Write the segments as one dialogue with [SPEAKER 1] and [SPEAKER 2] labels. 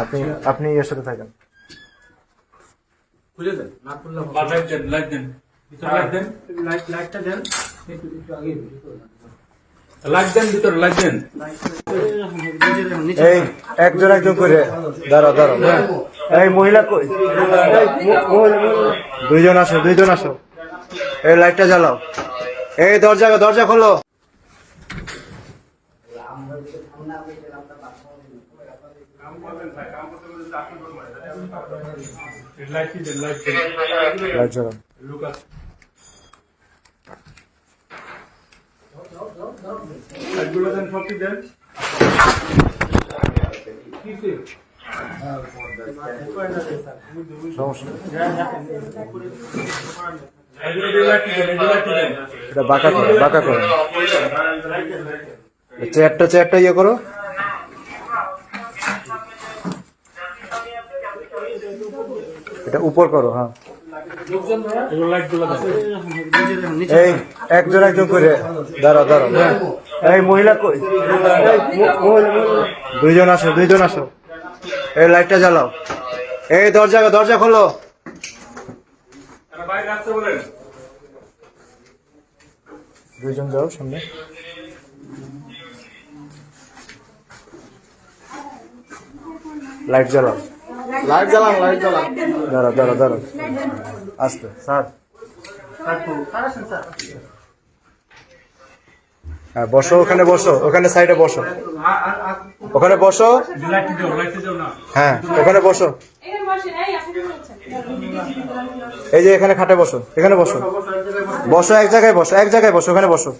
[SPEAKER 1] আপনি আপনি এর সাথে থাকেন।
[SPEAKER 2] খুলে দেন, না খুললে হবে। লাইট দেন, লাইট দেন, ভিতরে লাইট দেন, লাইটটা দেন, একটু আগে লাইট দেন, ভিতরে লাইট দেন।
[SPEAKER 1] এই একজন একজন করে দাঁড়াও দাঁড়াও। এই মহিলা কই? দুইজন আসো, দুইজন আসো। এই লাইটটা জ্বালাও। এই দরজা দরজা খোলো।
[SPEAKER 2] লাইট দেন, লাইট দেন,
[SPEAKER 1] লাইট জ্বালাও।
[SPEAKER 2] লুকাস লাইটগুলো দেন, সবটি দেন।
[SPEAKER 1] সমস্যা নেই।
[SPEAKER 2] লাইট দেন,
[SPEAKER 1] এটা বাঁকা করো, বাঁকা করো। চেয়ারটা ইয়ে করো। এটা উপর করো। হ্যাঁ,
[SPEAKER 2] লাইটগুলো দেন।
[SPEAKER 1] এই একজন একজন করে দাঁড়াও দাঁড়াও। এই মহিলা কই? দুইজন আসো, দুইজন আসো। এই লাইটটা জ্বালাও। এই দরজা দরজা খোলো।
[SPEAKER 2] বাইরে আসতে বলেন।
[SPEAKER 1] দুইজন যাও সামনে। লাইট জ্বালাও।
[SPEAKER 3] লাইট জ্বালান, লাইট জ্বালান।
[SPEAKER 1] দাঁড়াও দাঁড়াও দাঁড়াও। আস্তে স্যার। হ্যাঁ বসো, ওখানে বসো, ওখানে সাইডে বসো, ওখানে বসো।
[SPEAKER 2] লাইট দাও, লাইট দাও না।
[SPEAKER 1] হ্যাঁ ওখানে বসো। এই যে এখানে খাটে বসো, এখানে বসো, বসো এক জায়গায় বসো, এক জায়গায় বসো, ওখানে বসো।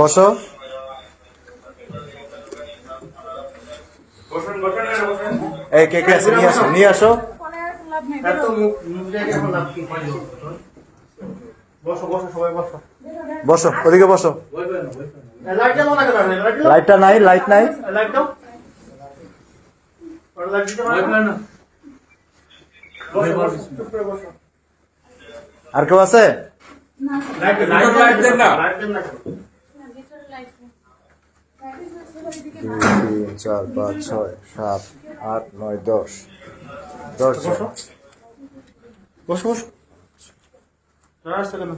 [SPEAKER 1] বসো।
[SPEAKER 2] বসেন, বসেন, বসেন।
[SPEAKER 1] এই কে কে আছে নিয়ে আসো, নিয়ে আসো।
[SPEAKER 3] এত মুখ দেখে এখন লাভ কি? বসো বসো, সবাই বসো।
[SPEAKER 1] বসো, ওদিকে বসো।
[SPEAKER 3] লাইট জ্বালাও না কেন? লাইট জ্বালাও।
[SPEAKER 1] লাইটটা নাই, লাইট নাই।
[SPEAKER 3] লাইট দাও। ওর লাইট দিতে পারো না? বসো, বসো, চুপ করে বসো।
[SPEAKER 1] আর কেউ আছে?
[SPEAKER 2] লাইট দেন না।
[SPEAKER 3] লাইট দেন না কেন?
[SPEAKER 1] 2, 3, 4, 5, 6, 7, 8, 9, 10 10 জন।
[SPEAKER 3] বসো বসো। তোরা আসছে কেন?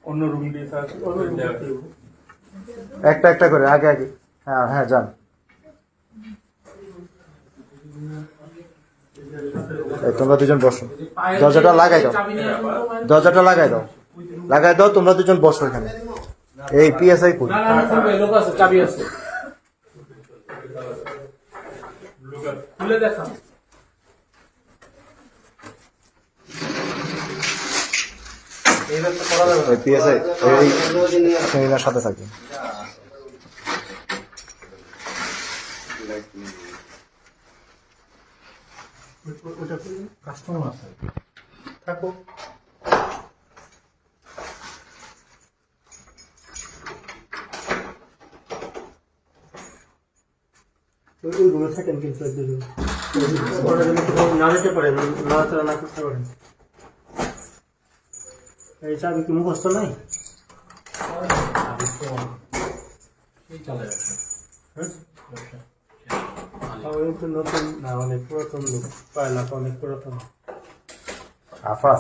[SPEAKER 2] অন্য রুম দিয়ে স্যার।
[SPEAKER 1] একটা একটা করে আগে আগে। হ্যাঁ হ্যাঁ যান। এই তোমরা দুজন বসো, দরজাটা লাগাই দাও, দরজাটা লাগাই দাও, লাগাই দাও। তোমরা দুজন বসো এখানে। এই পিএসআই কই?
[SPEAKER 2] লোক আছে, চাবি আছে। খুলে দেখা।
[SPEAKER 1] এই পিএসআই এই সেমিনার সাথে থাকি।
[SPEAKER 3] কাস্টমার আছে। থাকো। ওই রুমে থাকেন কিন্তু একজন। না যেতে পারেন, নড়াচড়া না করতে পারেন। এই চাবি কি মুখস্থ নাই? নতুন না, অনেক পুরাতন লোক। পায়লা তো অনেক পুরাতন।
[SPEAKER 1] আফা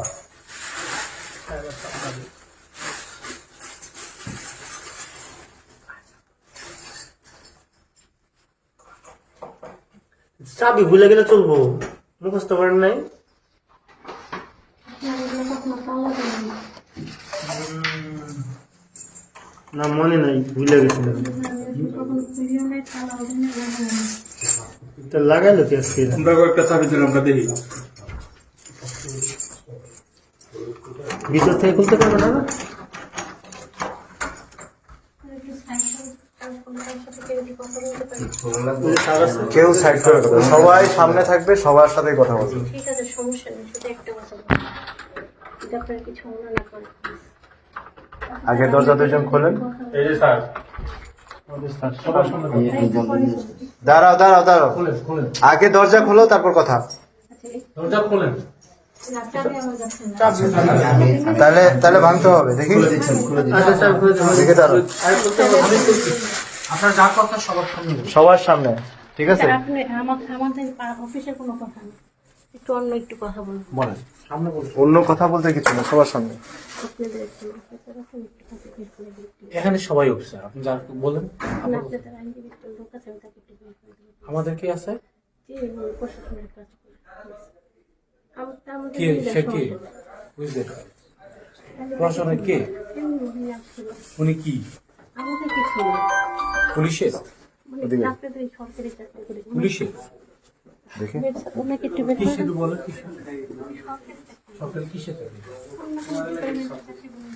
[SPEAKER 3] চাবি ভুলে গেলে চলবো, মুখস্থ করেন নাই? না মনে নাই, ভুলে গেছিলাম। লাগাইলো কি আজকে?
[SPEAKER 2] আমরা একটা চাবি দিলাম, আমরা দেখি।
[SPEAKER 3] ভিতর থেকে খুলতে পারবে না?
[SPEAKER 1] কেউ সাইড করে দেবে, সবাই সামনে থাকবে, সবার সাথে কথা বলবে।
[SPEAKER 4] ঠিক আছে, সমস্যা নেই, শুধু একটা কথা বলবো, যদি আপনারা কিছু মনে না করেন।
[SPEAKER 1] আগে দরজা দুজন খোলেন।
[SPEAKER 2] এই যে স্যার,
[SPEAKER 3] সবার সামনে
[SPEAKER 1] দাঁড়াও দাঁড়াও দাঁড়াও,
[SPEAKER 3] খুলেন খুলেন।
[SPEAKER 1] আগে দরজা খোলো তারপর কথা।
[SPEAKER 2] দরজা খোলেন।
[SPEAKER 1] তাহলে তাহলে ভাঙতে হবে দেখি
[SPEAKER 3] আচ্ছা স্যার খুলে দেবো।
[SPEAKER 1] দেখে তার
[SPEAKER 3] আর করতে হবে।
[SPEAKER 2] আপনার যা কথা সবার সামনে বলুন।
[SPEAKER 1] সবার সামনে ঠিক আছে
[SPEAKER 4] আপনি আমাদের অফিসের কোনো কথা নেই, একটু অন্য একটু কথা বলবো।
[SPEAKER 2] বলেন সামনে বলুন।
[SPEAKER 1] অন্য কথা বলতে কিছু না সবার সামনে
[SPEAKER 4] আপনাদের একটু অফিসের আছে, একটু কথা বের করে দিন।
[SPEAKER 2] এখানে সবাই অফিসার, আপনি যা বলেন।
[SPEAKER 4] আপনাদের আইনজীবী একটু লোক আছে, আমি তাকে একটু বের করে দেবো।
[SPEAKER 2] আমাদের কি আছে?
[SPEAKER 4] যে প্রশাসনের কাজ করে আমাদের
[SPEAKER 2] কে সে কে? বুঝতে প্রশাসনে কে? উনি কি
[SPEAKER 4] আমাদের কিছু নেই।
[SPEAKER 2] পুলিশের?
[SPEAKER 4] মানে আপনাদের এই সরকারি চাকরি করে
[SPEAKER 2] পুলিশের
[SPEAKER 1] দেখি
[SPEAKER 4] ওনাকে একটু বের করে
[SPEAKER 2] কিসে
[SPEAKER 4] দেন।
[SPEAKER 2] বলে কিসে? সরকার কিসে চাকরি?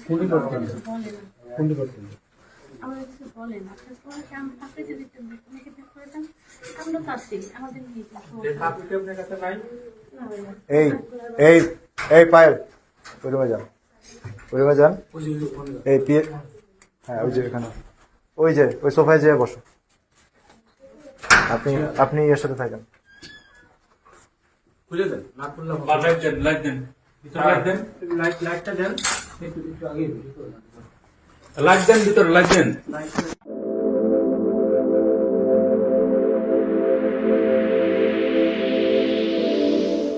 [SPEAKER 4] কোন
[SPEAKER 2] কোন ডিপার্টমেন্ট?
[SPEAKER 4] বলে না,
[SPEAKER 2] কোন ডিপার্টমেন্ট?
[SPEAKER 4] আমাদের কিছু বলে না। তারপরে আপনি যদি একটু ওনাকে বের করে দেন, আমরা তো আছি, আমাদের নিয়ে কোনো সমস্যা
[SPEAKER 2] আপনার কাছে নাই?
[SPEAKER 4] না হয় না।
[SPEAKER 1] এই এই এই পায়েল পরিমা যান পরিমা যান
[SPEAKER 2] ওই যে ওখানে
[SPEAKER 1] এই পিয়ে হ্যাঁ ওই যে এখানে ওই যে ওই সোফায় যেয়ে বসো আপনি আপনি এর সাথে থাকেন
[SPEAKER 2] খুলে দেন, না খুললে লাইট দেন, লাইট দেন, ভিতরে লাইট দেন,
[SPEAKER 3] লাইটটা দেন একটু আগে ভিডিও করে
[SPEAKER 2] লাইট দেন, ভিতরে লাইট দেন।
[SPEAKER 3] লাইট